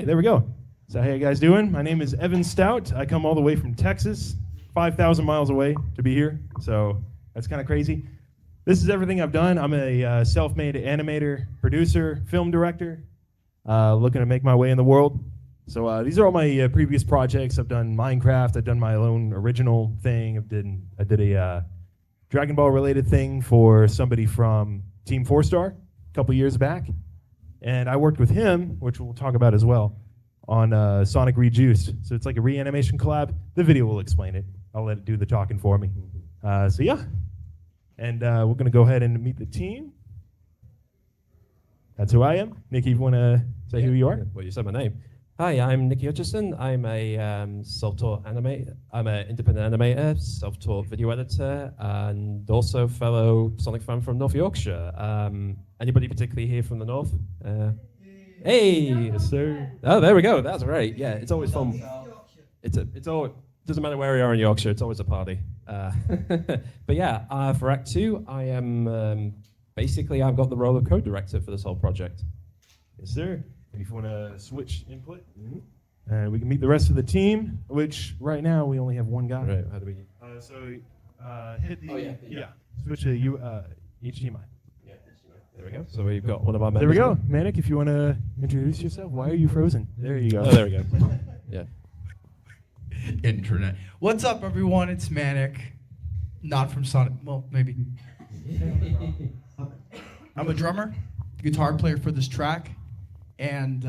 right, there we go. So how you guys doing? My name is Evan Stout. I come all the way from Texas, 5,000 miles away to be here. So that's kind of crazy. This is everything I've done. I'm a self-made animator, producer, film director, looking to make my way in the world. So these are all my previous projects. I've done Minecraft. I've done my own original thing. I did a Dragon Ball related thing for somebody from Team 4-Star a couple years back. And I worked with him, which we'll talk about as well, on Sonic Rejuiced. So it's like a reanimation collab. The video will explain it. I'll let it do the talking for me. So yeah. And we're going to go ahead and meet the team. That's who I am. Niki, you want to say who you are? Well, you said my name. Hi, I'm Niki Hutchinson. I'm a self-taught animator. I'm an independent animator, self-taught video editor, and also fellow Sonic fan from North Yorkshire. Anybody particularly here from the north? Hey, Yes, sir. Oh, there we go. That's right. Yeah, it's always fun. It's all. Doesn't matter where we are in Yorkshire. It's always a party. But yeah, for Act 2, I am basically I've got the role of co-director for this whole project. Yes, sir. If you want to switch input, we can meet the rest of the team, which right now we only have one guy. Right. How do we? Hit the switch to HDMI. Yeah. There we go. So we've got one of our members. There we go. Manic, if you want to introduce yourself. Why are you frozen? There you go. Oh, there we go. Yeah. Internet. What's up, everyone? It's Manic. Not from Sonic. Well, maybe. I'm a drummer, guitar player for this track, and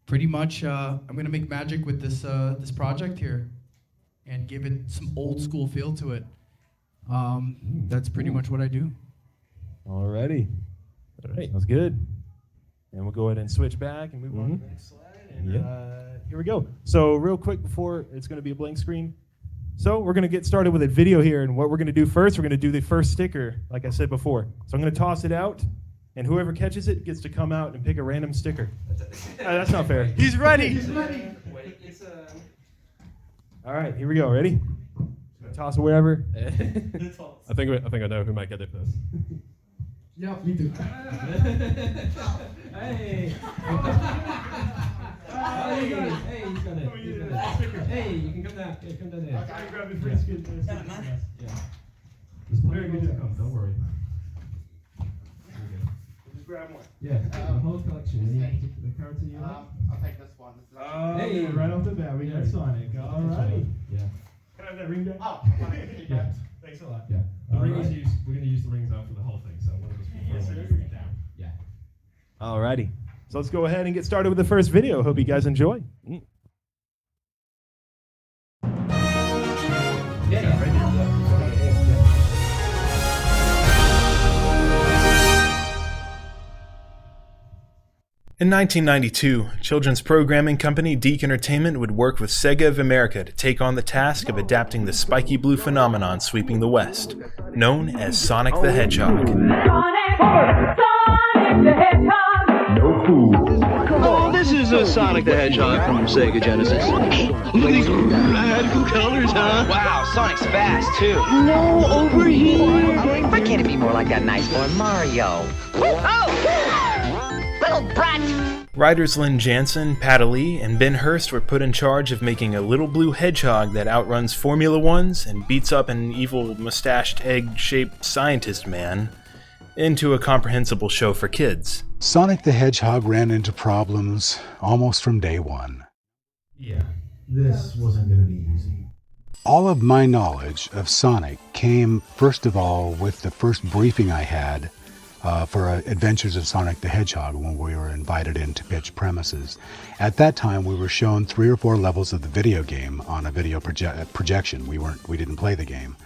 pretty much I'm gonna make magic with this project here, and give it some old school feel to it. That's pretty much what I do. Alrighty. All right. Sounds good. And we'll go ahead and switch back and move on to the next slide. And here we go. So real quick before, it's going to be a blank screen. So we're going to get started with a video here. And what we're going to do first, we're going to do the first sticker, like I said before. So I'm going to toss it out. And whoever catches it gets to come out and pick a random sticker. That's not fair. He's ready. He's ready. All right, here we go. Ready? Toss it wherever. I think I know who might get it first. Yeah, me too. Hey! Hey, he's got it. Hey, you can come down. Yeah, come down here. Okay, grab the free skin. Yeah. Very good to come. Don't worry. Just grab one. Yeah, the whole collection. The character you like? I'll take this one. This is Hey, right off the bat, we got Sonic. All righty. Yeah. Can I have that ring back? Oh, Yeah. Thanks a lot. Yeah. We're going to use the rings out for the whole thing, so one of us will Yes, throw sir. one ring down. Yeah. Alrighty. So let's go ahead and get started with the first video. Hope you guys enjoy. In 1992, children's programming company Deke Entertainment would work with Sega of America to take on the task of adapting the spiky blue phenomenon sweeping the West, known as Sonic the Hedgehog. Oh, this is Sonic the Hedgehog from Sega Genesis. Look at these radical colors, huh? Wow, Sonic's fast, too. No, over here. Why can't it be more like that nice boy Mario? Oh! Little brat! Writers Lynn Jansen, Pat Lee, and Ben Hurst were put in charge of making a little blue hedgehog that outruns Formula Ones and beats up an evil mustached egg-shaped scientist man into a comprehensible show for kids. Sonic the Hedgehog ran into problems almost from day one. Yeah, this wasn't going to be easy. All of my knowledge of Sonic came, first of all, with the first briefing I had for Adventures of Sonic the Hedgehog when we were invited in to pitch premises. At that time, we were shown 3 or 4 levels of the video game on a video projection. We didn't play the game.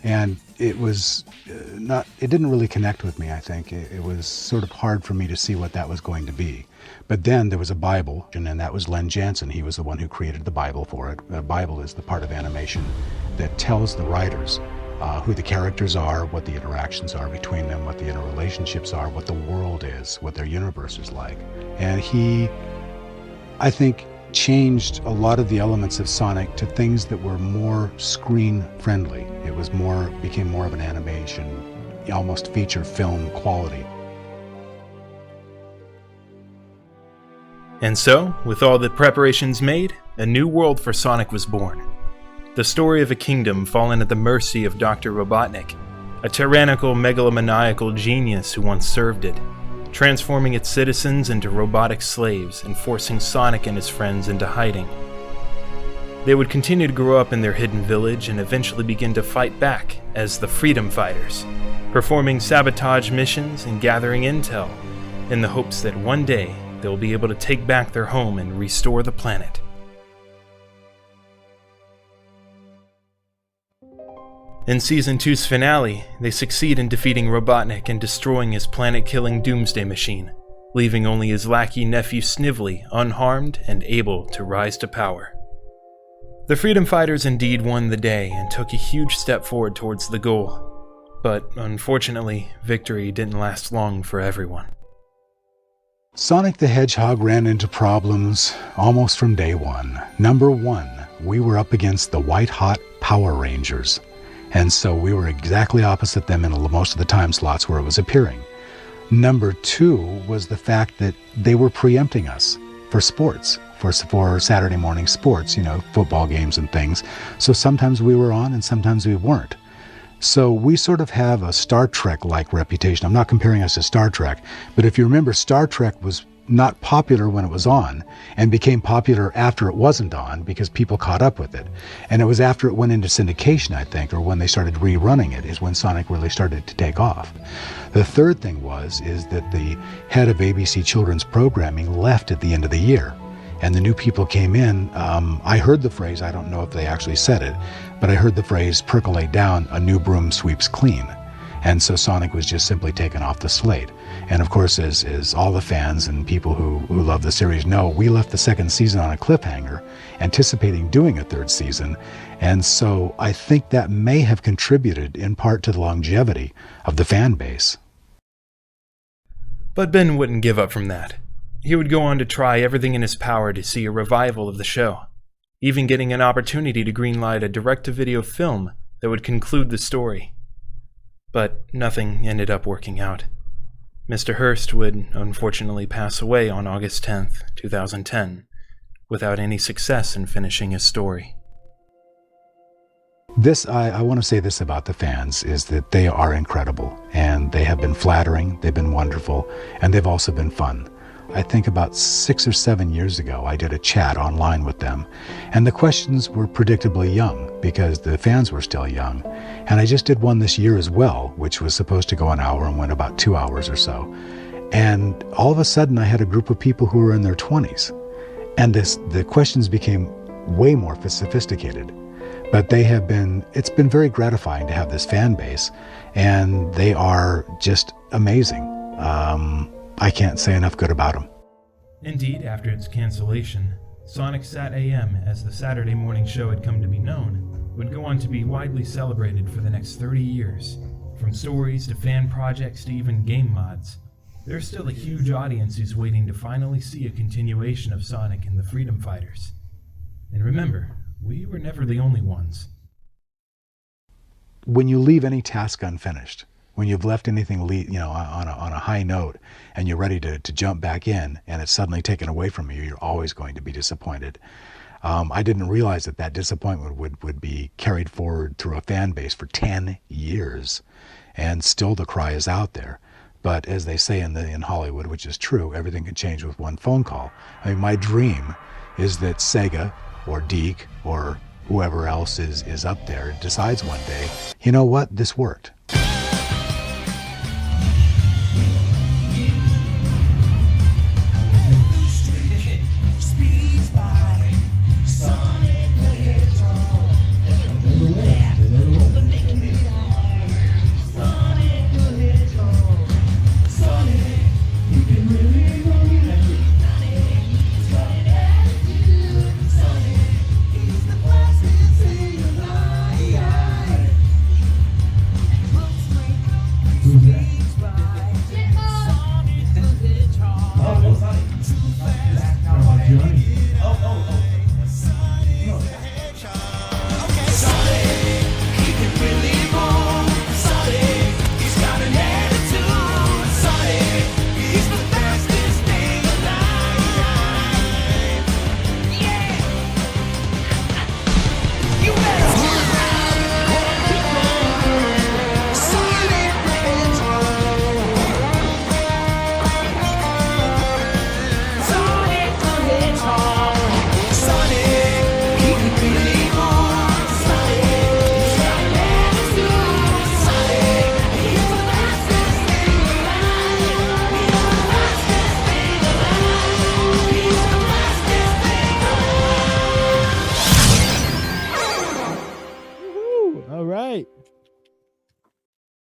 And it was it didn't really connect with me, I think. It was sort of hard for me to see what that was going to be. But then there was a Bible, and that was Len Jansen. He was the one who created the Bible for it. The Bible is the part of animation that tells the writers who the characters are, what the interactions are between them, what the interrelationships are, what the world is, what their universe is like. And he, I think, changed a lot of the elements of Sonic to things that were more screen friendly. It was became more of an animation, almost feature film quality. And so, with all the preparations made, a new world for Sonic was born. The story of a kingdom fallen at the mercy of Dr. Robotnik, a tyrannical megalomaniacal genius who once served it, transforming its citizens into robotic slaves and forcing Sonic and his friends into hiding. They would continue to grow up in their hidden village and eventually begin to fight back as the Freedom Fighters, performing sabotage missions and gathering intel in the hopes that one day they'll be able to take back their home and restore the planet. In Season 2's finale, they succeed in defeating Robotnik and destroying his planet-killing Doomsday machine, leaving only his lackey nephew Snively unharmed and able to rise to power. The Freedom Fighters indeed won the day and took a huge step forward towards the goal, but unfortunately, victory didn't last long for everyone. Sonic the Hedgehog ran into problems almost from day one. Number one, we were up against the white-hot Power Rangers, and so we were exactly opposite them in most of the time slots where it was appearing. Number two was the fact that they were preempting us for sports, for Saturday morning sports, football games and things. So sometimes we were on and sometimes we weren't. So we sort of have a Star Trek-like reputation. I'm not comparing us to Star Trek, but if you remember, Star Trek was not popular when it was on and became popular after it wasn't on because people caught up with it. And it was after it went into syndication, I think, or when they started rerunning it, is when Sonic really started to take off. The third thing is that the head of ABC Children's Programming left at the end of the year. And the new people came in. I heard the phrase, I don't know if they actually said it, but I heard the phrase percolate down, a new broom sweeps clean. And so Sonic was just simply taken off the slate. And of course, as all the fans and people who love the series know, we left the second season on a cliffhanger, anticipating doing a third season. And so I think that may have contributed in part to the longevity of the fan base. But Ben wouldn't give up from that. He would go on to try everything in his power to see a revival of the show, even getting an opportunity to greenlight a direct-to-video film that would conclude the story. But nothing ended up working out. Mr. Hurst would unfortunately pass away on August 10th, 2010, without any success in finishing his story. I want to say this about the fans, is that they are incredible, and they have been flattering, they've been wonderful, and they've also been fun. I think about 6 or 7 years ago, I did a chat online with them, and the questions were predictably young because the fans were still young. And I just did one this year as well, which was supposed to go an hour and went about 2 hours or so. And all of a sudden, I had a group of people who were in their 20s, and the questions became way more sophisticated. But it's been very gratifying to have this fan base, and they are just amazing. I can't say enough good about them. Indeed, after its cancellation, Sonic SatAM, as the Saturday morning show had come to be known, would go on to be widely celebrated for the next 30 years. From stories to fan projects to even game mods, there's still a huge audience who's waiting to finally see a continuation of Sonic and the Freedom Fighters. And remember, we were never the only ones. When you leave any task unfinished, when you've left anything on a high note and you're ready to jump back in and it's suddenly taken away from you, you're always going to be disappointed. I didn't realize that disappointment would be carried forward through a fan base for 10 years, and still the cry is out there. But as they say in Hollywood, which is true, everything can change with one phone call. I mean, my dream is that Sega or Deke or whoever else is up there decides one day, you know what, this worked.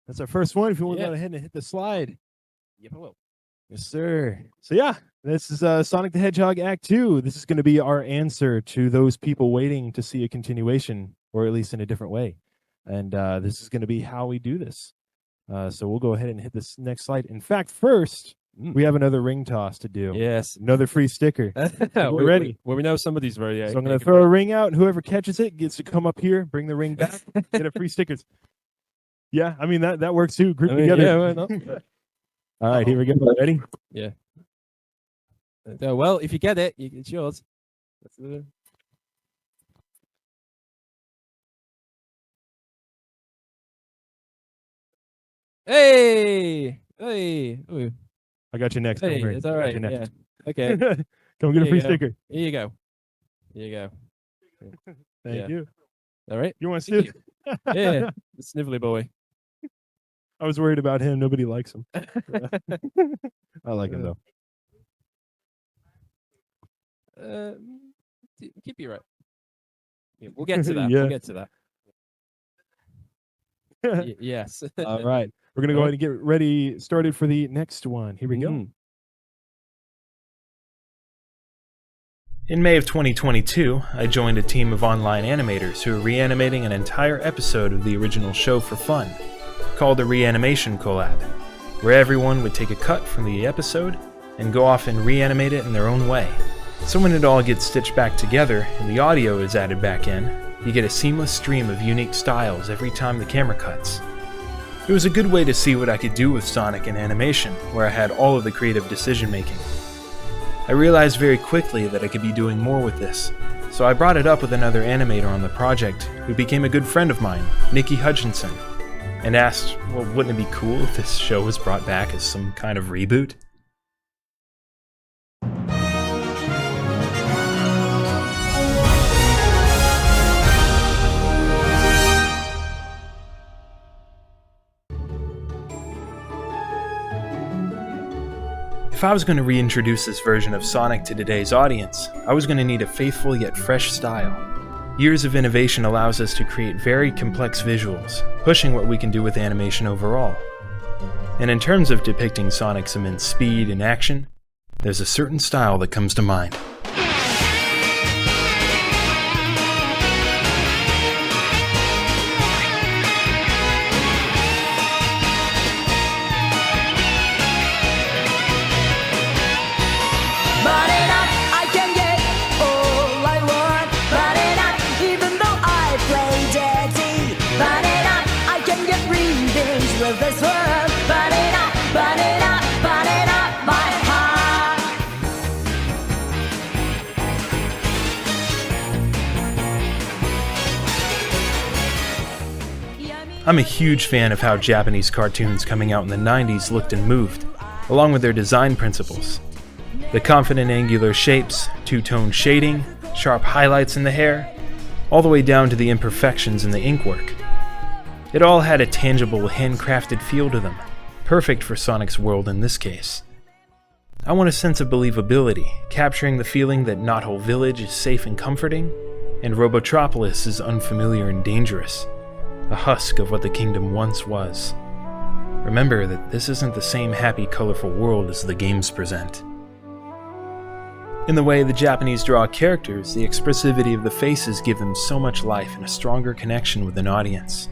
That's our first one. If you want to Yeah. go ahead and hit the slide. Yep, I will. Yes, sir. So yeah, this is Sonic the Hedgehog Act 2. This is going to be our answer to those people waiting to see a continuation, or at least in a different way. And this is going to be how we do this. So we'll go ahead and hit this next slide. In fact, first, we have another ring toss to do. Yes. Another free sticker. We're ready. Well, we know somebody's very. So I'm going to throw a ring out, and whoever catches it gets to come up here, bring the ring back, get a free stickers. Yeah, I mean, that works too. Group together. Yeah, why not? All right, here we go. Ready? Yeah. Well, if you get it, it's yours. Hey! Ooh. I got you next. Hey, Don't worry. it's all I got right. you next. Yeah. Okay. Come get a Here free you go. sticker. Here you go. Here you go. Thank Yeah. you. All right. You want to Thank sniff? Yeah. The Snively boy. I was worried about him. Nobody likes him. I like him though. Keep you right. Yeah, we'll get to that. Yeah. We'll get to that. Yes. All right. We're going to go ahead and get ready, started for the next one. Here we go. In May of 2022, I joined a team of online animators who were reanimating an entire episode of the original show for fun, called a Reanimation Collab, where everyone would take a cut from the episode and go off and reanimate it in their own way. So when it all gets stitched back together and the audio is added back in, you get a seamless stream of unique styles every time the camera cuts. It was a good way to see what I could do with Sonic in animation, where I had all of the creative decision making. I realized very quickly that I could be doing more with this, so I brought it up with another animator on the project who became a good friend of mine, Niki Hutchinson, and asked, well, wouldn't it be cool if this show was brought back as some kind of reboot? If I was going to reintroduce this version of Sonic to today's audience, I was going to need a faithful yet fresh style. Years of innovation allows us to create very complex visuals, pushing what we can do with animation overall. And in terms of depicting Sonic's immense speed and action, there's a certain style that comes to mind. I'm a huge fan of how Japanese cartoons coming out in the 90s looked and moved, along with their design principles. The confident angular shapes, two-tone shading, sharp highlights in the hair, all the way down to the imperfections in the inkwork. It all had a tangible, handcrafted feel to them, perfect for Sonic's world in this case. I want a sense of believability, capturing the feeling that Knothole Village is safe and comforting, and Robotropolis is unfamiliar and dangerous, a husk of what the kingdom once was. Remember that this isn't the same happy, colorful world as the games present. In the way the Japanese draw characters, the expressivity of the faces give them so much life and a stronger connection with an audience.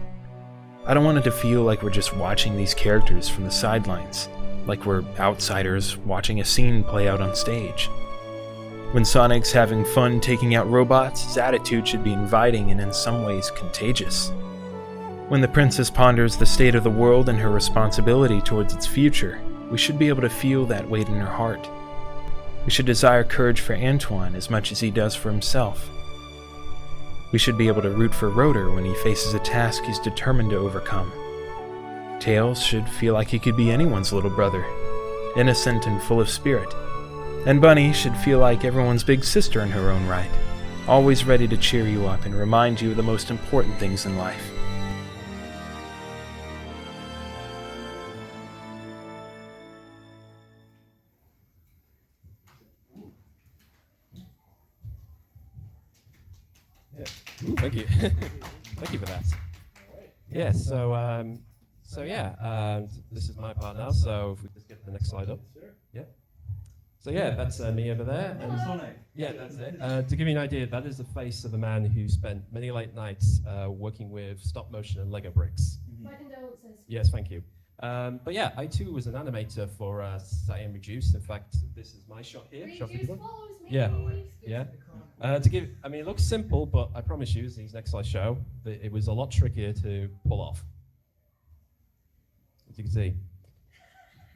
I don't want it to feel like we're just watching these characters from the sidelines, like we're outsiders watching a scene play out on stage. When Sonic's having fun taking out robots, his attitude should be inviting and in some ways contagious. When the princess ponders the state of the world and her responsibility towards its future, we should be able to feel that weight in her heart. We should desire courage for Antoine as much as he does for himself. We should be able to root for Rotor when he faces a task he's determined to overcome. Tails should feel like he could be anyone's little brother, innocent and full of spirit. And Bunny should feel like everyone's big sister in her own right, always ready to cheer you up and remind you of the most important things in life. Thank you. Thank you for that. Yeah, so So yeah, this is my part now. So if we just get the next slide up. Yeah. So yeah, that's me over there. And yeah, that's it. To give you an idea, that is the face of a man who spent many late nights working with stop motion and Lego bricks. My condolences. Yes, thank you. But yeah, I too was an animator for SatAM Reduced. In fact, this is my shot here. Shot Reduced follows me. Yeah, yeah. To give, I mean, it looks simple, but I promise you, as these next slides show, that it was a lot trickier to pull off. As you can see.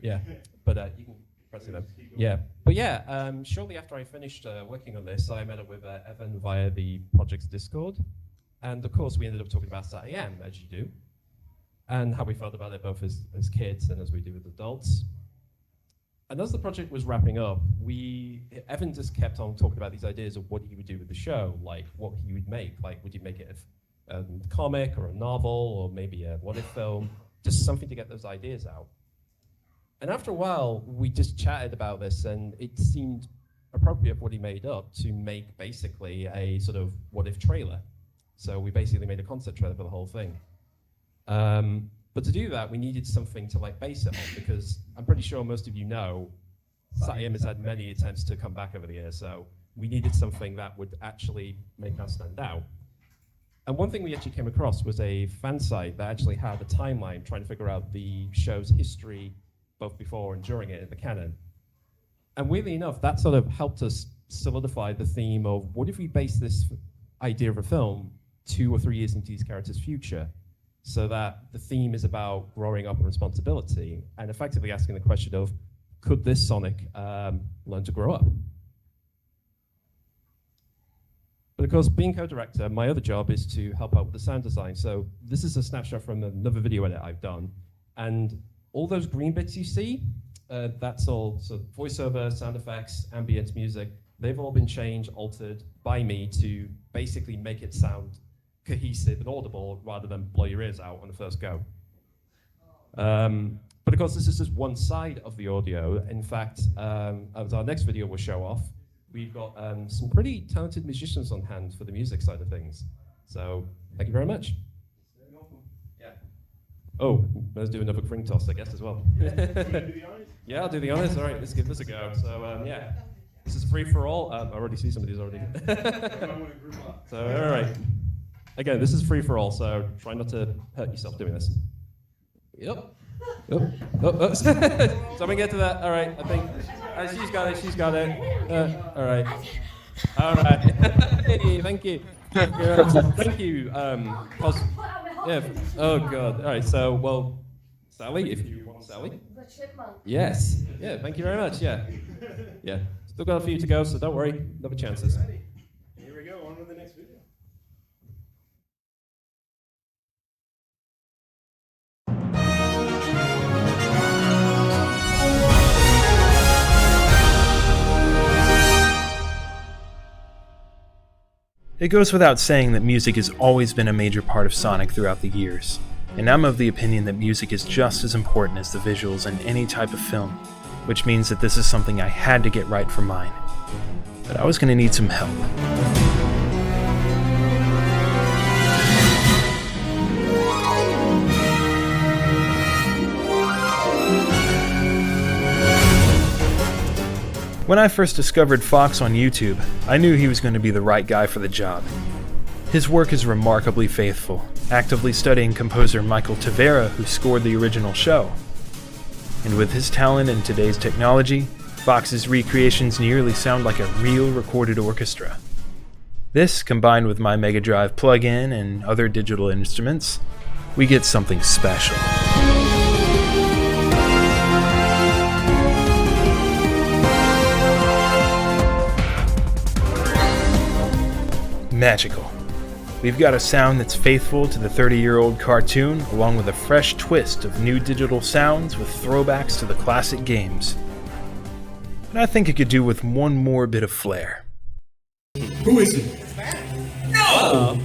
Yeah, but you can press it up. Yeah, but yeah, shortly after I finished working on this, I met up with Evan via the project's Discord. And of course, we ended up talking about SatAM, as you do, and how we felt about it both as kids and as we do with adults. And as the project was wrapping up, Evan just kept on talking about these ideas of what he would do with the show, like what he would make. Like, would you make it a comic or a novel or maybe a what-if film? Just something to get those ideas out. And after a while, we just chatted about this, and it seemed appropriate for what he made up to make basically a sort of what-if trailer. So we basically made a concept trailer for the whole thing. But to do that, we needed something to like base it on, because I'm pretty sure most of you know SatAM has had many attempts to come back over the years, so we needed something that would actually make us stand out. And one thing we actually came across was a fan site that actually had a timeline trying to figure out the show's history, both before and during it in the canon. And weirdly enough, that sort of helped us solidify the theme of what if we base this idea of a film 2 or 3 years into these characters' future, so that the theme is about growing up and responsibility, and effectively asking the question of, could this Sonic learn to grow up? But of course, being co-director, my other job is to help out with the sound design. So this is a snapshot from another video edit I've done. And all those green bits you see, that's all so voiceover, sound effects, ambient music. They've all been changed, altered by me to basically make it sound cohesive and audible rather than blow your ears out on the first go. But of course, this is just one side of the audio. In fact, as our next video will show off, we've got some pretty talented musicians on hand for the music side of things. So thank you very much. Yeah. Oh, let's do another ring toss, I guess, as well. Yeah, I'll do the honors. All right, let's give this a go. So yeah, this is free for all. I already see some of these already. So all right. Again, this is free for all, so try not to hurt yourself doing this. Yep. Oh. Someone get to that. All right, I think. She's got it. She's got it. All right. All right. Hey, thank you. Thank you. Yeah. Oh God. All right. So, well, Sally, if you want Sally. The chipmunk. Yes. Yeah. Thank you very much. Yeah. Yeah. Still got a few to go, so don't worry. Another chances. Here we go. On with the next video. It goes without saying that music has always been a major part of Sonic throughout the years, and I'm of the opinion that music is just as important as the visuals in any type of film, which means that this is something I had to get right for mine. But I was going to need some help. When I first discovered Fox on YouTube, I knew he was going to be the right guy for the job. His work is remarkably faithful, actively studying composer Michael Tavera, who scored the original show. And with his talent and today's technology, Fox's recreations nearly sound like a real recorded orchestra. This, combined with my Mega Drive plug-in and other digital instruments, we get something special. Magical. We've got a sound that's faithful to the 30-year-old cartoon, along with a fresh twist of new digital sounds with throwbacks to the classic games. But I think it could do with one more bit of flair. Who is it? No!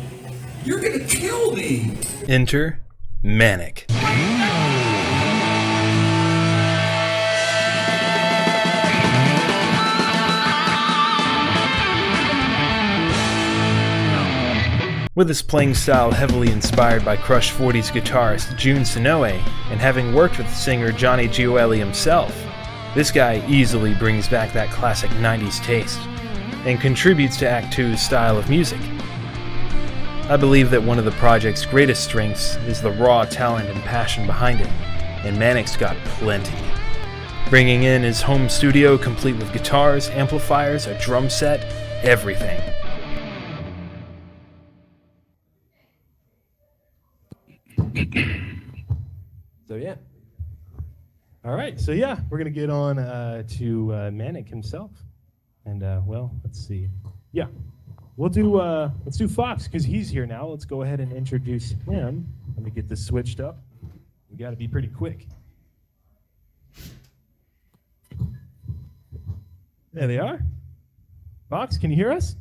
You're gonna kill me! Enter Manic. With his playing style heavily inspired by Crush 40's guitarist Jun Sonoe, and having worked with singer Johnny Gioeli himself, this guy easily brings back that classic 90s taste, and contributes to Act 2's style of music. I believe that one of the project's greatest strengths is the raw talent and passion behind it, and Manic's got plenty. Bringing in his home studio complete with guitars, amplifiers, a drum set, everything. So yeah. All right, so yeah, we're gonna get on to Manic himself, and well, let's see. Yeah, let's do Fox because he's here now. Let's go ahead and introduce him. Let me get this switched up. We got to be pretty quick. There they are. Fox, can you hear us?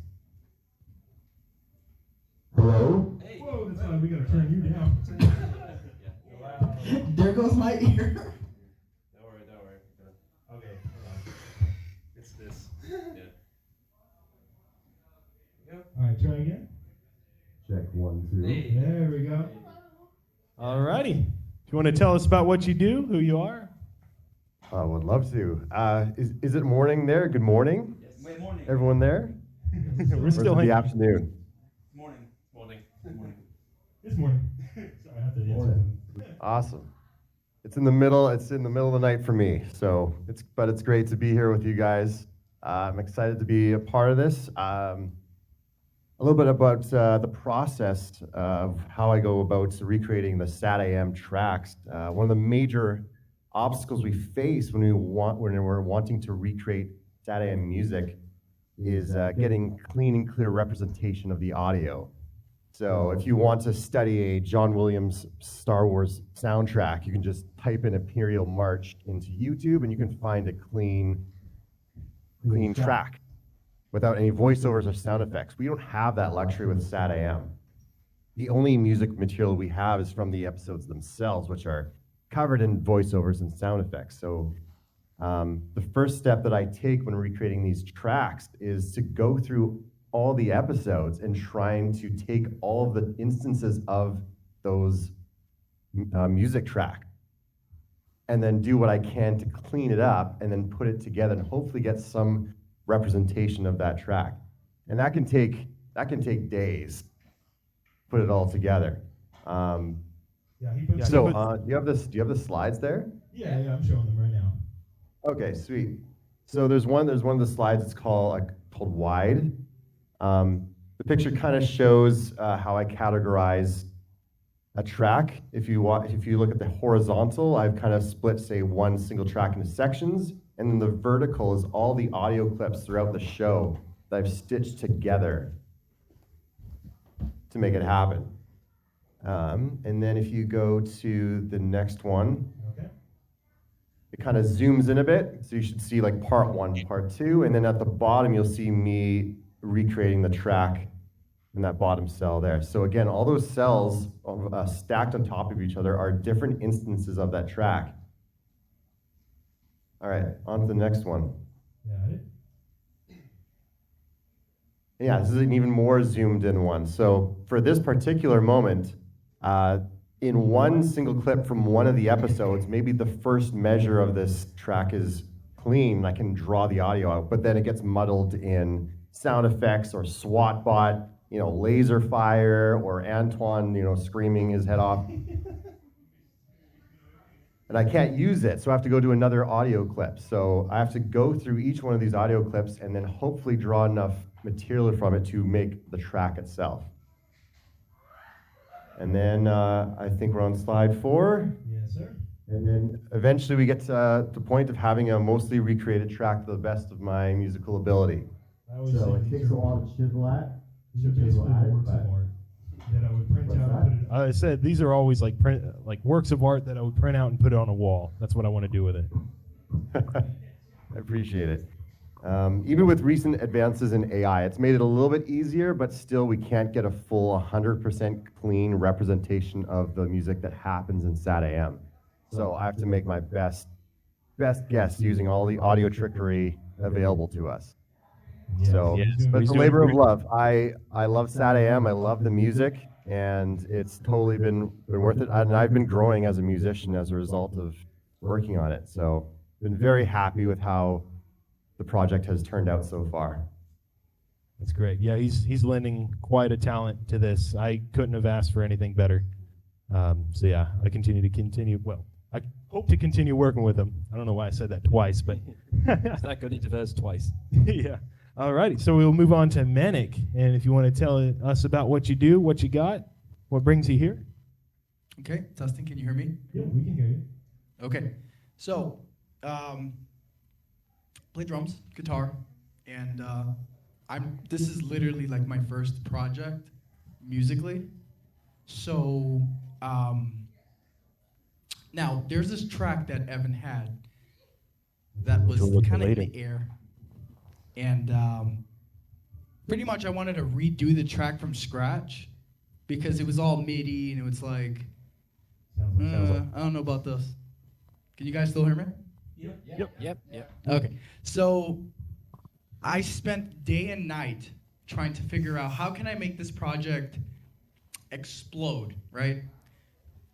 Hello? Hey. Whoa, that's why we gotta turn you down. There goes my ear. Don't worry. Okay, hold on. It's this. Yeah. Yep. Alright, try again. Check 1, 2. Hey. There we go. All righty. Do you want to tell us about what you do, who you are? I would love to. Is it morning there? Good morning. Yes. Morning. Everyone there? We're still in in the afternoon. Morning. It's morning. Sorry, I have to answer. Awesome. It's in the middle of the night for me. So it's great to be here with you guys. I'm excited to be a part of this. A little bit about the process of how I go about recreating the SatAM tracks. One of the major obstacles we face when we're wanting to recreate SatAM music is getting clean and clear representation of the audio. So if you want to study a John Williams Star Wars soundtrack, you can just type in Imperial March into YouTube and you can find a clean track without any voiceovers or sound effects. We don't have that luxury with SatAM. The only music material we have is from the episodes themselves, which are covered in voiceovers and sound effects. So the first step that I take when recreating these tracks is to go through all the episodes and trying to take all of the instances of those music track and then do what I can to clean it up and then put it together and hopefully get some representation of that track. And that can take days, put it all together. Do you have the slides there? Yeah, I'm showing them right now. Okay, sweet. So there's one of the slides. It's called wide. The picture kind of shows how I categorize a track. If you look at the horizontal, I've kind of split, say, one single track into sections, and then the vertical is all the audio clips throughout the show that I've stitched together to make it happen. And then if you go to the next one, okay, it kind of zooms in a bit. So you should see like part 1, part 2, and then at the bottom you'll see me recreating the track in that bottom cell there. So again, all those cells stacked on top of each other are different instances of that track. All right, on to the next one. Got it. Yeah, this is an even more zoomed in one. So for this particular moment, in one single clip from one of the episodes, maybe the first measure of this track is clean, I can draw the audio out, but then it gets muddled in sound effects or SWAT bot, laser fire, or Antoine, screaming his head off. And I can't use it, so I have to go to another audio clip. So I have to go through each one of these audio clips and then hopefully draw enough material from it to make the track itself. And then I think we're on slide 4. Yes, sir. And then eventually we get to the point of having a mostly recreated track to the best of my musical ability. So it takes a while to chisel at. These are basically works of art that I would print out and put it. I said these are always like works of art that I would print out and put it on a wall. That's what I want to do with it. I appreciate it. Even with recent advances in AI, it's made it a little bit easier, but still we can't get a full 100% clean representation of the music that happens in SatAM. So I have to make my best guess using all the audio trickery available to us. So, he's but it's a doing labor of great. love. I love SatAM. I love the music, and it's totally been worth it. And I've been growing as a musician as a result of working on it. So, been very happy with how the project has turned out so far. That's great. Yeah, he's lending quite a talent to this. I couldn't have asked for anything better. So yeah, I continue. Well, I hope to continue working with him. I don't know why I said that twice, but It's that good he verse twice. yeah. Alrighty, so we'll move on to Manic, and if you want to tell us about what you do, what you got, what brings you here. Okay, Dustin, can you hear me? Yeah, we can hear you. Okay, so play drums, guitar, and this is literally like my first project musically. So now there's this track that Evan had that was kind of in the air, and pretty much I wanted to redo the track from scratch because it was all MIDI and it was like, I don't know about this. Can you guys still hear me? Yep. Okay, so I spent day and night trying to figure out how can I make this project explode, right?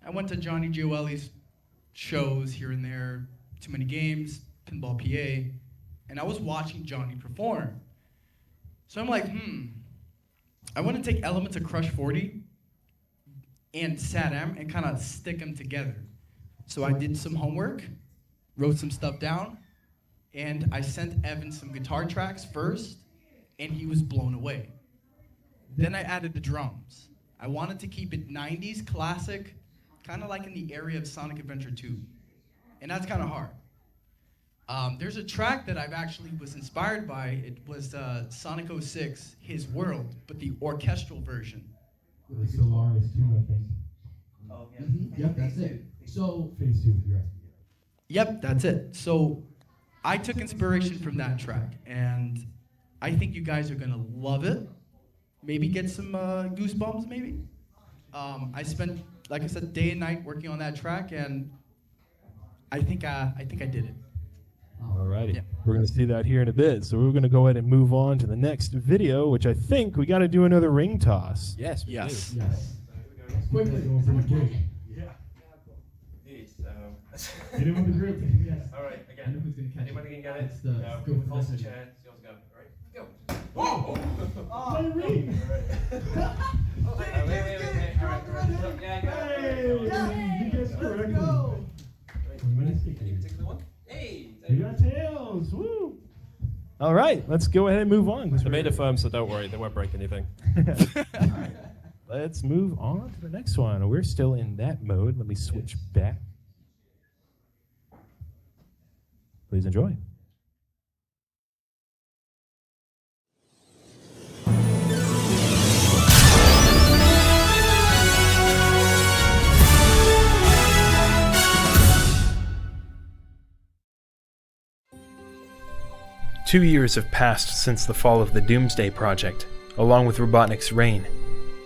I went to Johnny Gioeli's shows here and there, Too Many Games, Pinball PA, and I was watching Johnny perform. So I'm like, I want to take elements of Crush 40 and SatAM and kind of stick them together. So I did some homework, wrote some stuff down, and I sent Evan some guitar tracks first, and he was blown away. Then I added the drums. I wanted to keep it 90s classic, kind of like in the area of Sonic Adventure 2. And that's kind of hard. There's a track that I've actually was inspired by. It was Sonic 06, His World, but the orchestral version. The Solaris 2, I think. Oh, yeah. Yep, that's it. So Phase 2, you're right. Yep, that's it. So I took inspiration from that track, and I think you guys are gonna love it. Maybe get some goosebumps, maybe. I spent, like I said, day and night working on that track, and I think I did it. Alrighty, Yeah. we're going to see that here in a bit. So we're going to go ahead and move on to the next video, which I think we got to do another ring toss. Yes. Yes. Yes. Quickly. Yeah. Get him with the group. Yes. All right, again. Anybody can get it? It's the Go. Close the chair. See what's going. All right, go. Whoa! Play ring. All right. Wait. All right. Yeah, You guessed correctly. Any particular one? Hey! You got tails. Woo! All right, let's go ahead and move on. They made it firm, so don't worry, they won't break anything. All right, let's move on to the next one. We're still in that mode. Let me switch back. Please enjoy. Two years have passed since the fall of the Doomsday Project, along with Robotnik's reign,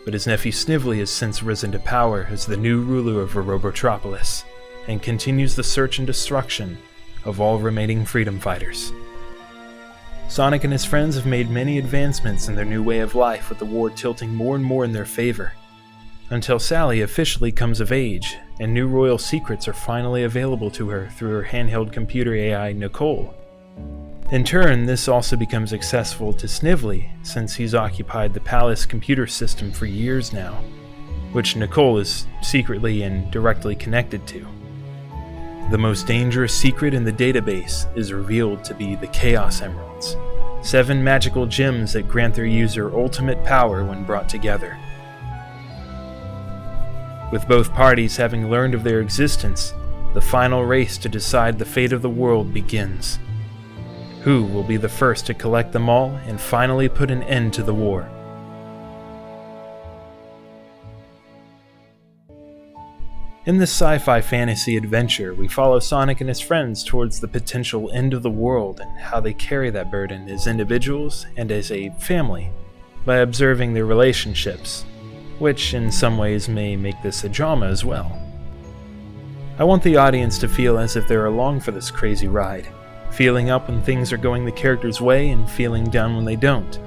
but his nephew Snively has since risen to power as the new ruler of Robotropolis, and continues the search and destruction of all remaining freedom fighters. Sonic and his friends have made many advancements in their new way of life, with the war tilting more and more in their favor, until Sally officially comes of age, and new royal secrets are finally available to her through her handheld computer AI Nicole. In turn, this also becomes accessible to Snively, since he's occupied the palace computer system for years now, which Nicole is secretly and directly connected to. The most dangerous secret in the database is revealed to be the Chaos Emeralds, 7 magical gems that grant their user ultimate power when brought together. With both parties having learned of their existence, the final race to decide the fate of the world begins. Who will be the first to collect them all and finally put an end to the war? In this sci-fi fantasy adventure, we follow Sonic and his friends towards the potential end of the world and how they carry that burden as individuals and as a family by observing their relationships, which in some ways may make this a drama as well. I want the audience to feel as if they're along for this crazy ride, feeling up when things are going the character's way and feeling down when they don't,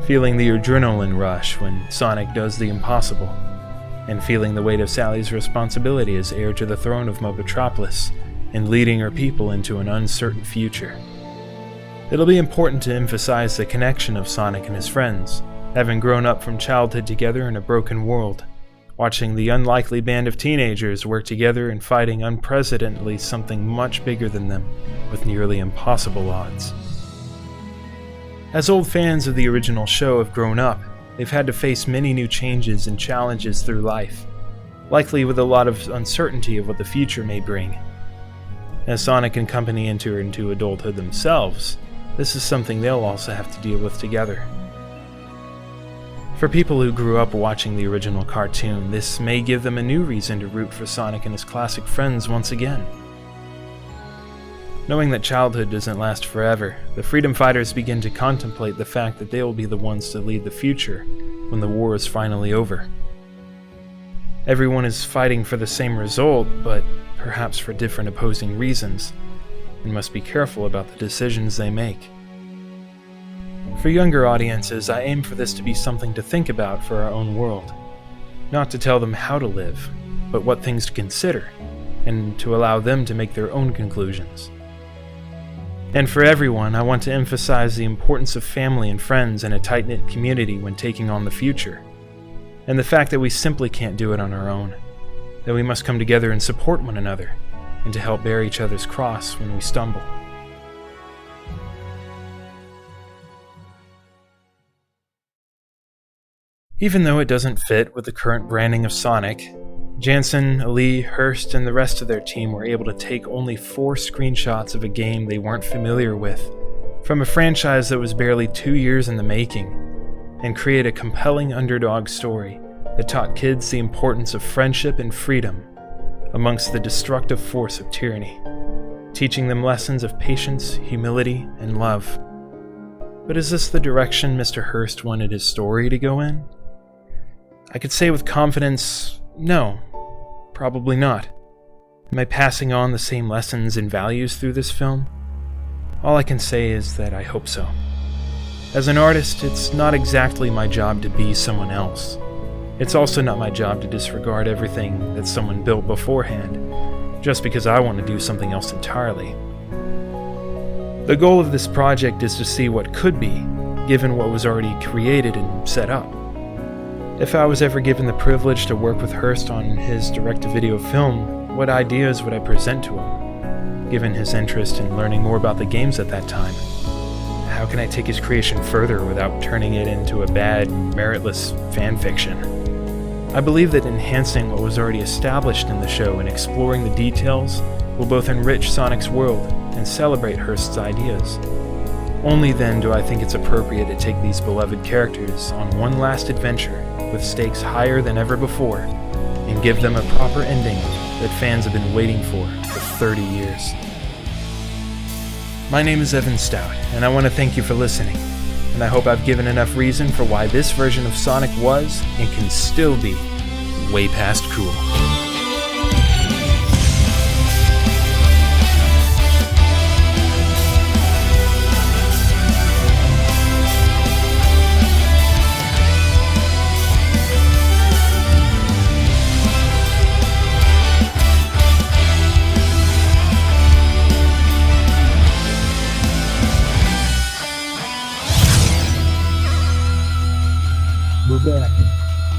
feeling the adrenaline rush when Sonic does the impossible, and feeling the weight of Sally's responsibility as heir to the throne of Robotropolis and leading her people into an uncertain future. It'll be important to emphasize the connection of Sonic and his friends, having grown up from childhood together in a broken world, watching the unlikely band of teenagers work together and fighting unprecedentedly something much bigger than them, with nearly impossible odds. As old fans of the original show have grown up, they've had to face many new changes and challenges through life, likely with a lot of uncertainty of what the future may bring. As Sonic and company enter into adulthood themselves, this is something they'll also have to deal with together. For people who grew up watching the original cartoon, this may give them a new reason to root for Sonic and his classic friends once again. Knowing that childhood doesn't last forever, the Freedom Fighters begin to contemplate the fact that they will be the ones to lead the future when the war is finally over. Everyone is fighting for the same result, but perhaps for different opposing reasons, and must be careful about the decisions they make. For younger audiences, I aim for this to be something to think about for our own world. Not to tell them how to live, but what things to consider, and to allow them to make their own conclusions. And for everyone, I want to emphasize the importance of family and friends and a tight-knit community when taking on the future, and the fact that we simply can't do it on our own, that we must come together and support one another, and to help bear each other's cross when we stumble. Even though it doesn't fit with the current branding of Sonic, Jansen, Ali, Hurst, and the rest of their team were able to take only 4 screenshots of a game they weren't familiar with, from a franchise that was barely 2 years in the making, and create a compelling underdog story that taught kids the importance of friendship and freedom amongst the destructive force of tyranny, teaching them lessons of patience, humility, and love. But is this the direction Mr. Hurst wanted his story to go in? I could say with confidence, no, probably not. Am I passing on the same lessons and values through this film? All I can say is that I hope so. As an artist, it's not exactly my job to be someone else. It's also not my job to disregard everything that someone built beforehand, just because I want to do something else entirely. The goal of this project is to see what could be, given what was already created and set up. If I was ever given the privilege to work with Hurst on his direct-to-video film, what ideas would I present to him, given his interest in learning more about the games at that time? How can I take his creation further without turning it into a bad, meritless fanfiction? I believe that enhancing what was already established in the show and exploring the details will both enrich Sonic's world and celebrate Hurst's ideas. Only then do I think it's appropriate to take these beloved characters on one last adventure with stakes higher than ever before, and give them a proper ending that fans have been waiting for 30 years. My name is Evan Stout, and I want to thank you for listening, and I hope I've given enough reason for why this version of Sonic was, and can still be, way past cool. We're back.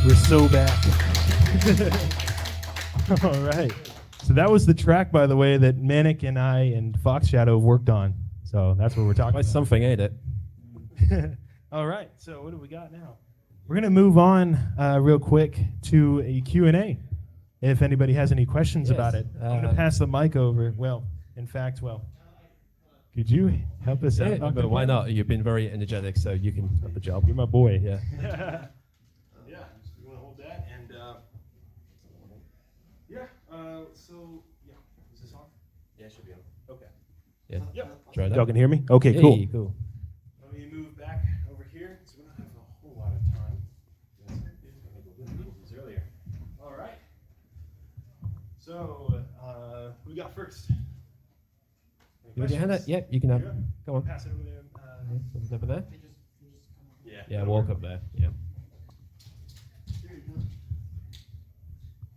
We're so back. All right. So that was the track, by the way, that Manic and I and Fox Shadow have worked on. So that's what we're talking about. Something, ain't it? All right. So what do we got now? We're going to move on real quick to a Q&A. If anybody has any questions about it. I'm going to pass the mic over. Well, in fact, could you help us out? But why not? You've been very energetic, so you can have the job. You're my boy. Yeah. Yeah, you want to hold that? And is this on? Yeah, it should be on. Okay. Yeah. Yep. Try that. Y'all can hear me? Okay, Hey, cool. Cool. Let me move back over here, so we don't have a whole lot of time. Earlier. All right. So, who we got first? You with your hand up? Yeah, you can have. Go on. Pass it over there. Someone's over there. Yeah. Yeah, walk up there. Yeah.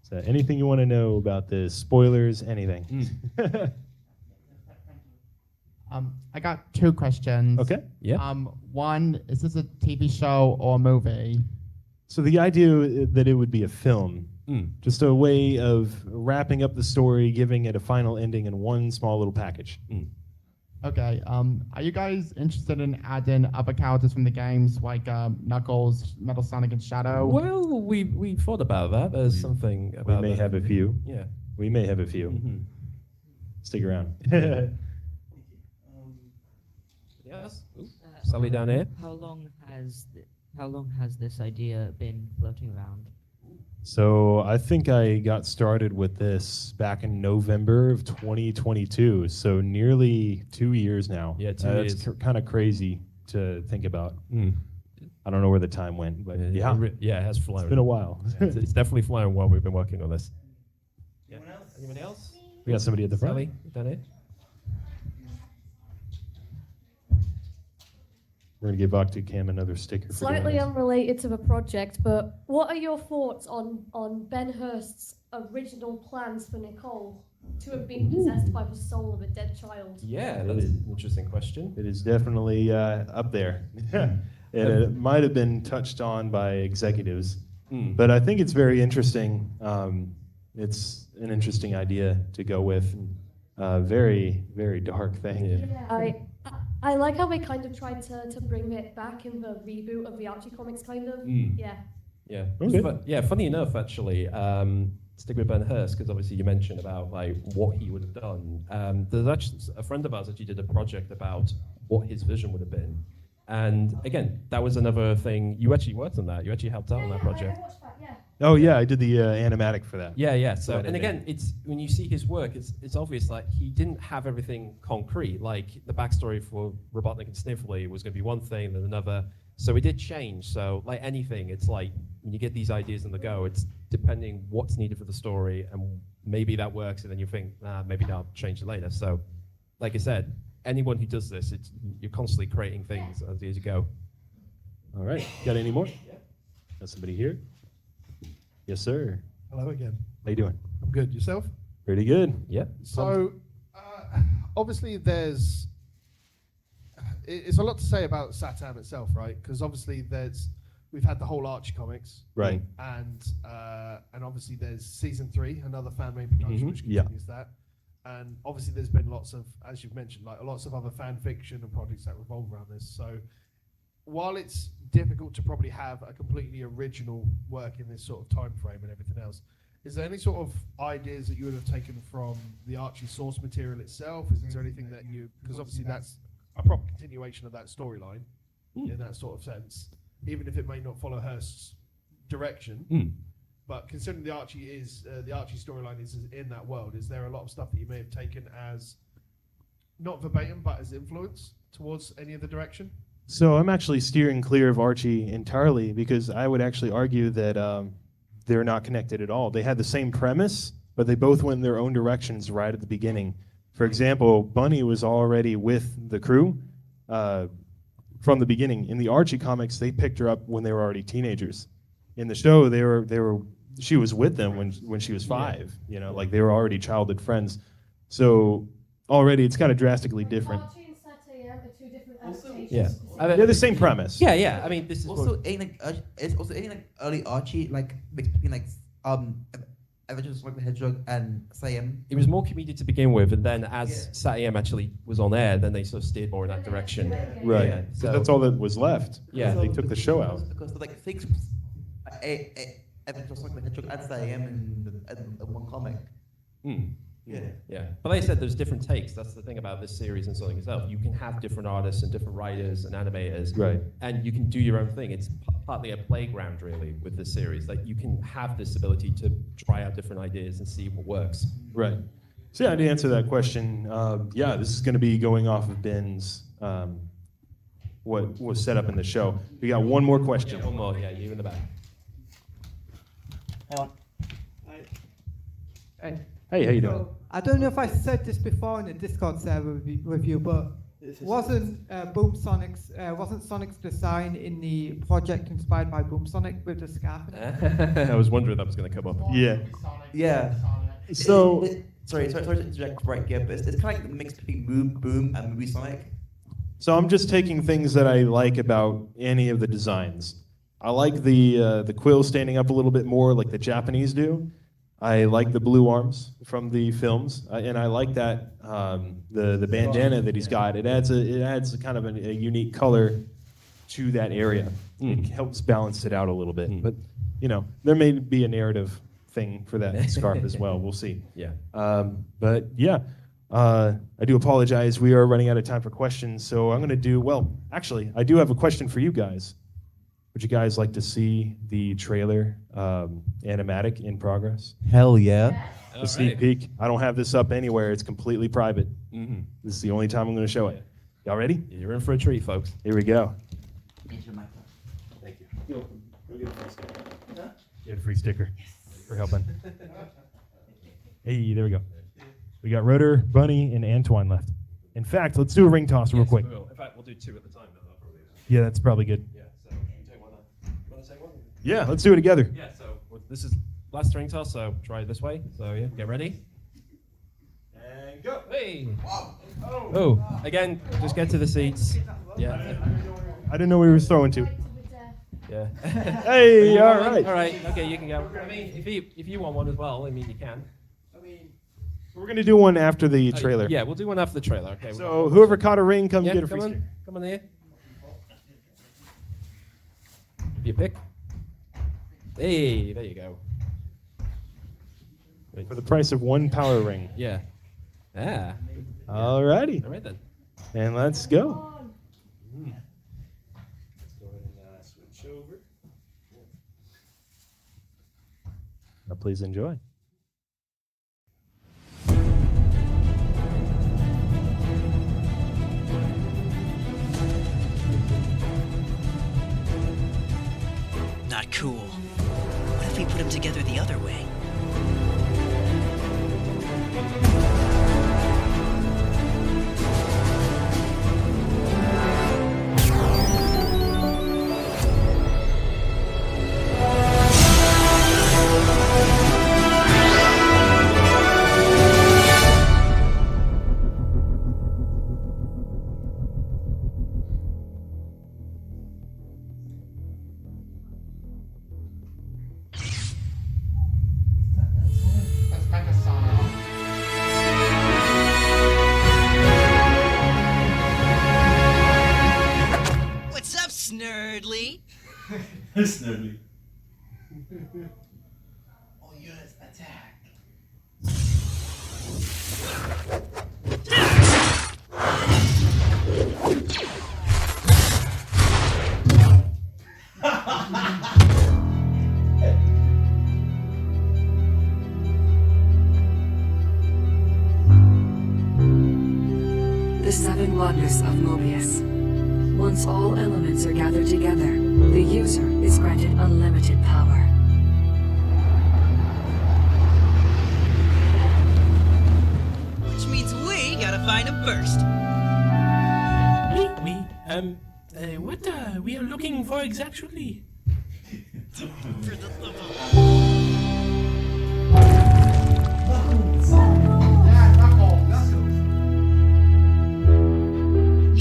So anything you want to know about the spoilers, anything. I got 2 questions. Okay. Yeah. One, is this a TV show or movie? So the idea that it would be a film, just a way of wrapping up the story, giving it a final ending in one small little package. Okay. Are you guys interested in adding other characters from the games like Knuckles, Metal Sonic, and Shadow? Well, we thought about that. There's something about We may that. have a few. Yeah. We may have a few. Stick around. Yes. Sally down here. How long has this idea been floating around? So I think I got started with this back in November of 2022. So nearly 2 years now. Yeah, 2 That's years. kind of crazy to think about. I don't know where the time went, but yeah, It has flown. it's been a while. Yeah, it's definitely flown while we've been working on this. Yeah. Anyone else? We got somebody at the front. Sally, down here. We're gonna give Octocam another sticker. For doing Slightly this. unrelated to the project, but what are your thoughts on Ben Hurst's original plans for Nicole to have been possessed by the soul of a dead child? Yeah, that's an interesting question. It is definitely up there. And it might have been touched on by executives, but I think it's very interesting. It's an interesting idea to go with. Very, very dark thing. Yeah, I like how they kind of tried to bring it back in the reboot of the Archie comics, kind of. Yeah. Yeah. Okay. Yeah, funny enough, actually, stick with Ben Hurst, because obviously you mentioned about like what he would have done. There's actually a friend of ours actually did a project about what his vision would have been. And again, that was another thing. You actually worked on that. You actually helped out on that project. I watched that, yeah. Oh yeah, I did the animatic for that. Yeah. So, Right and in there. again, it's when you see his work, it's obvious like he didn't have everything concrete. Like the backstory for Robotnik and Snively was going to be one thing, then another. So it did change. So like anything, it's like when you get these ideas on the go, it's depending what's needed for the story, and maybe that works, and then you think, maybe I'll change it later. So, like I said, anyone who does this, you're constantly creating things as you go. All right. Got any more? Got somebody here? Yes, sir. Hello again. How you doing? I'm good. Yourself? Pretty good. Yep. So, obviously, it's a lot to say about SatAM itself, right? Because obviously, we've had the whole Archie comics, Right. And obviously, there's season 3, another fan-made production which Yeah. continues that. And obviously, there's been lots of, as you've mentioned, like lots of other fan fiction and projects that revolve around this. So, while it's difficult to probably have a completely original work in this sort of time frame and everything else, is there any sort of ideas that you would have taken from the Archie source material itself? Is there anything that because obviously that's a proper continuation of that storyline in that sort of sense, even if it may not follow Hurst's direction. But considering the Archie storyline is in that world, is there a lot of stuff that you may have taken as not verbatim but as influence towards any of the direction? So I'm actually steering clear of Archie entirely because I would actually argue that they're not connected at all. They had the same premise, but they both went in their own directions right at the beginning. For example, Bunny was already with the crew from the beginning. In the Archie comics, they picked her up when they were already teenagers. In the show, she was with them when she was 5. You know, like they were already childhood friends. So already it's kind of drastically different. Archie and SatAM are two different adaptations. Yeah. They're the same premise. Yeah. I mean, this is also it's also any like early Archie like between like Adventures like the Hedgehog and SatAM. It was more comedic to begin with, and then as SatAM actually was on air, then they sort of steered more in that direction. Right. Yeah, So that's all that was left. Yeah. They took the show out. Because like things, Adventures like the Hedgehog and SatAM in one comic. Yeah. But like I said, there's different takes. That's the thing about this series and Sonic itself. You can have different artists and different writers and animators. Right. And you can do your own thing. It's partly a playground, really, with this series. Like, you can have this ability to try out different ideas and see what works. Right. So yeah, to answer that question, this is going to be going off of Ben's, what was set up in the show. We got one more question. Yeah, one more. Yeah, you in the back. Hey, Hey, how you doing? I don't know if I said this before in the Discord server review, but wasn't Sonic's design in the project inspired by Boom Sonic with the scarf? I was wondering that was going to come up. Yeah. Yeah. So Sorry to interject right here, but it's kind of like a mix between Boom and Movie Sonic. So I'm just taking things that I like about any of the designs. I like the quill standing up a little bit more, like the Japanese do. I like the blue arms from the films, and I like that the bandana that he's got. It adds a kind of a unique color to that area. It helps balance it out a little bit. But you know, there may be a narrative thing for that scarf as well. We'll see. Yeah. But yeah, I do apologize. We are running out of time for questions, so I'm going to do well. Actually, I do have a question for you guys. Would you guys like to see the trailer animatic in progress? Hell yeah. The sneak peek. I don't have this up anywhere. It's completely private. Mm-hmm. This is the only time I'm going to show it. Y'all ready? You're in for a treat, folks. Here we go. Thank you. Go get a free sticker. Huh? Get a free sticker for helping. Hey, there we go. We got Rotor, Bunny, and Antoine left. In fact, let's do a ring toss real quick. We will. In fact, we'll do 2 at the time. Though, probably. Yeah, that's probably good. Yeah, so you take one. You want to take one? Yeah, let's do it together. Yeah, so this is last ring toss, so try it this way. So yeah, get ready. And go. Hey. Oh, again, just get to the seats. Yeah. I didn't know we were throwing to. Yeah. Hey, all right. All right, okay, you can go. I mean, if you want one as well, I mean, you can. We're going to do one after the trailer. Yeah, we'll do one after the trailer. Okay. So whoever caught a ring, come get a free come sticker. Come on here. You pick. Hey, there you go. For the price of 1 power ring. Yeah. Ah. All righty. All right then. And let's go. Let's go ahead and switch over. Now please enjoy. Not cool. What if we put them together the other way? What's up, Snurdly? Snively. All units attack. The 7 wonders of Mobius. Once all elements are gathered together, the user is granted unlimited power. Which means we gotta find him first. What we are looking for exactly?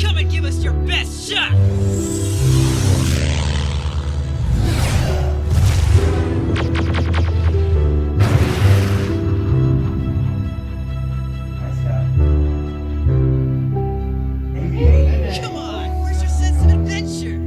Come and give us your best shot! Come on, where's your sense of adventure?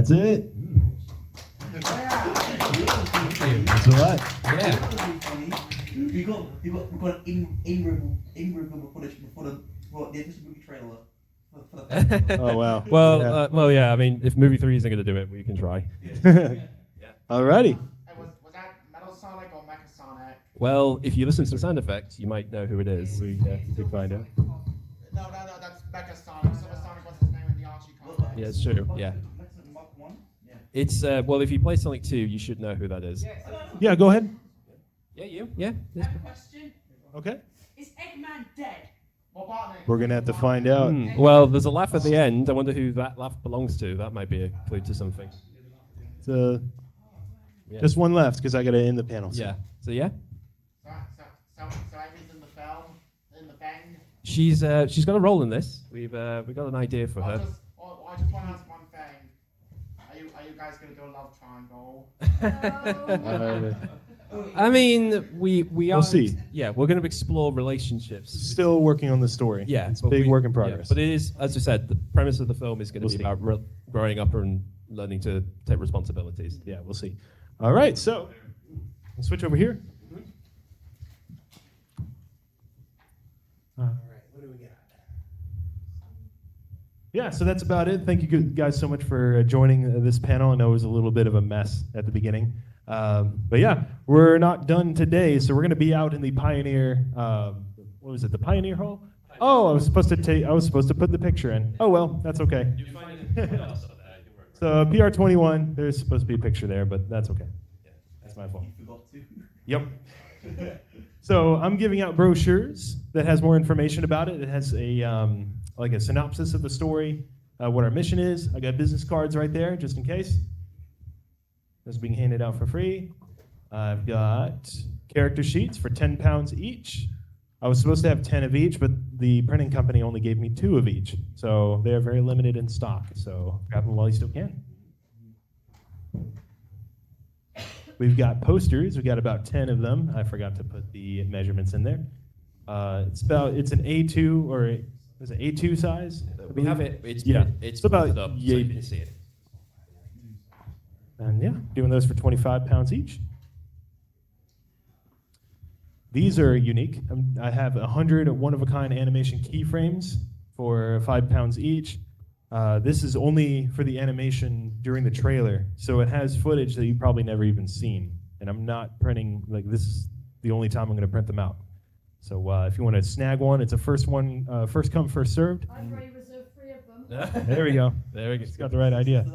That's it. That's a lot. Yeah. We got in-room footage for the official movie trailer. Oh, wow. Well, Yeah. well, yeah. I mean, if movie 3 isn't going to do it, we can try. Alrighty. Was that Metal Sonic or Mecha Sonic? Well, if you listen to the sound effects, you might know who it is. We find out. No, that's Mecha Sonic. Silver Sonic was his name in the Archie comics. Yeah, it's true. Yeah. It's well, if you play Sonic 2, you should know who that is. Yeah, go ahead. Yeah, you. Yeah. Question. Okay. Is Eggman dead? We're going to have to find out. Well, there's a laugh at the end. I wonder who that laugh belongs to. That might be a clue to something. So, Yeah. just one left because I got to end the panel. Yeah. So yeah. So Amy's in the film, in the bang. She's got a role in this. We've got an idea for her. I just want to ask one thing. Are you guys going to do a love triangle? I mean, we are. We'll see. Yeah, we're going to explore relationships. Still working on the story. Yeah, it's but big we- work in yeah, progress. but it is, as I said, the premise of the film is going to We'll be see. about growing up and learning to take responsibilities. Yeah, we'll see. All right, so we'll switch over here. All right, what do we got? Yeah, so that's about it. Thank you guys so much for joining this panel. I know it was a little bit of a mess at the beginning. But yeah, we're not done today, so we're going to be out in the Pioneer, what was it, the Pioneer Hall? Oh, I was supposed to put the picture in. Oh well, that's okay. So PR21, there's supposed to be a picture there, but that's okay. That's my fault. Yep. So I'm giving out brochures that has more information about it. It has a like a synopsis of the story, what our mission is. I got business cards right there, just in case. Those are being handed out for free. I've got character sheets for £10 each. I was supposed to have 10 of each, but the printing company only gave me 2 of each. So they're very limited in stock. So grab them while you still can. We've got posters. We got about 10 of them. I forgot to put the measurements in there. It's an A2 or is it A2 size? We have it. It's It's about printed up, so you can see it. And yeah, doing those for £25 each. These are unique. I have 100 one-of-a-kind animation keyframes for £5 each. This is only for the animation during the trailer, so it has footage that you've probably never even seen. And I'm not printing, this is the only time I'm going to print them out. So if you want to snag one, it's a first come, first served. I've already reserved 3 of them. There we go. There we go. It's got the right idea.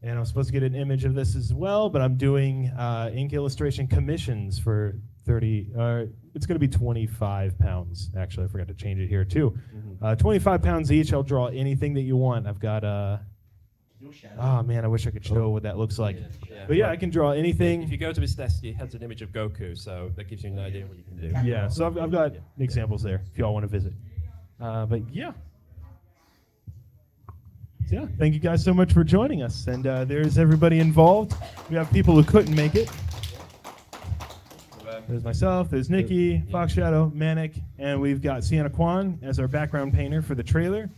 And I'm supposed to get an image of this as well, but I'm doing ink illustration commissions for 30. It's going to be £25. Actually, I forgot to change it here too. £25 each. I'll draw anything that you want. I've got oh man, I wish I could show what that looks like. But yeah, I can draw anything. If you go to his desk, he has an image of Goku, so that gives you an idea what you can do. Yeah, so I've got examples there if y'all want to visit. But yeah. So yeah, thank you guys so much for joining us. And there's everybody involved. We have people who couldn't make it. There's myself, there's Nikki, Fox Shadow, Manic, and we've got Sienna Kwan as our background painter for the trailer.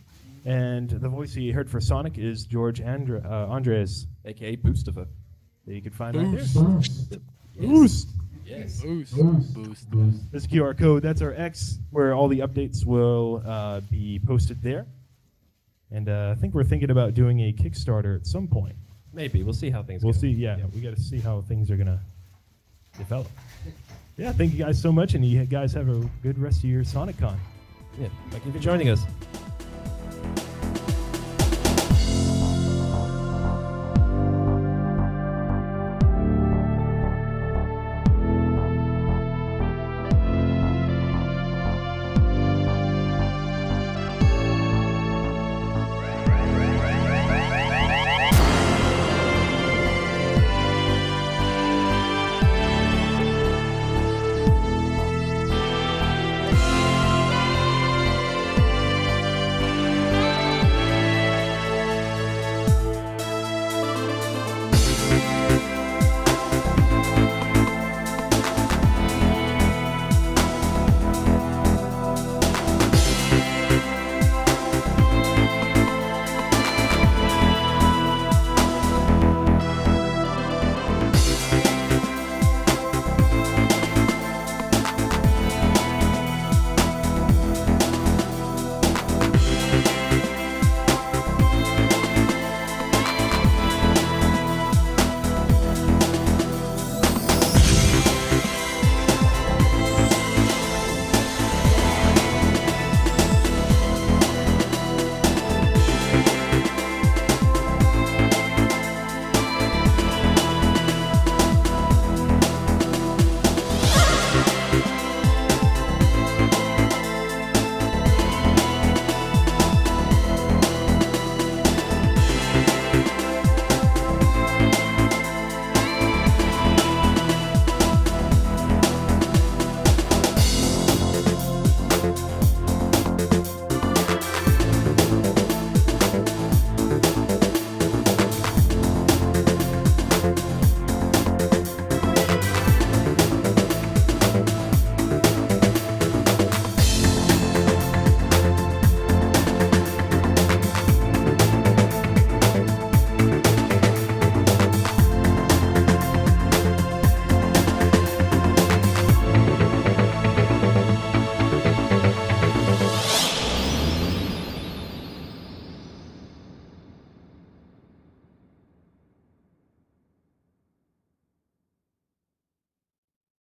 And the voice you heard for Sonic is George Andres, a.k.a. Boostifer. That you can find right there. Boost! Yes. Boost. This QR code, that's our X, where all the updates will be posted there. And I think we're thinking about doing a Kickstarter at some point. Maybe. We'll see how things We'll go. see, yeah. We got to see how things are going to develop. Yeah, thank you guys so much, and you guys have a good rest of your SonicCon. Yeah, thank you for joining us.